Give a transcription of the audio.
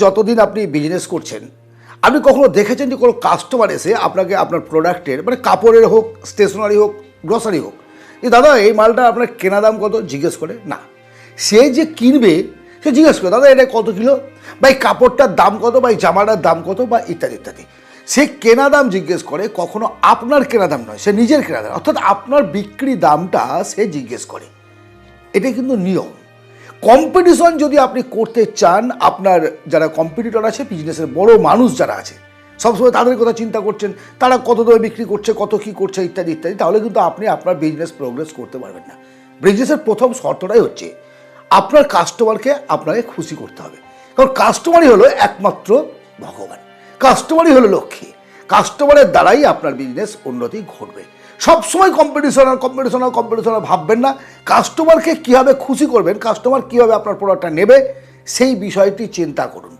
যতদিন আপনি বিজনেস করছেন আপনি কখনো দেখেছেন যে কোনো কাস্টমার এসে আপনাকে আপনার প্রোডাক্টের মানে কাপড়ের হোক, স্টেশনারি হোক, গ্রসারি হোক, যে দাদা এই মালটা আপনার কেনা দাম কত জিজ্ঞেস করে? না, সে যে কিনবে সে জিজ্ঞেস করে দাদা এটা কত কিলো, বা এই কাপড়টার দাম কত, বা এই জামাটার দাম কত, বা ইত্যাদি ইত্যাদি। সে কেনা দাম জিজ্ঞেস করে, কখনো আপনার কেনা দাম নয়, সে নিজের কেনা দাম অর্থাৎ আপনার বিক্রি দামটা সে জিজ্ঞেস করে। এটাই কিন্তু নিয়ম। কম্পিটিশন যদি আপনি করতে চান, আপনার যারা কম্পিটিটর আছে, বিজনেসের বড় মানুষ যারা আছে, সবসময় তাদের কথা চিন্তা করছেন, তারা কত দামে বিক্রি করছে, কত কী করছে ইত্যাদি ইত্যাদি, তাহলে কিন্তু আপনি আপনার বিজনেস প্রোগ্রেস করতে পারবেন না। বিজনেসের প্রথম শর্তটাই হচ্ছে আপনার কাস্টমারকে আপনাকে খুশি করতে হবে, কারণ কাস্টমারই হলো একমাত্র ভগবান, কাস্টমারই হলো লক্ষ্মী, কাস্টমারের দ্বারাই আপনার বিজনেস উন্নতি ঘটবে। সবসময় কম্পিটিশনাল ভাববেন না, কাস্টমারকে কীভাবে খুশি করবেন, কাস্টমার কীভাবে আপনার প্রোডাক্টটা নেবে সেই বিষয়টি চিন্তা করুন।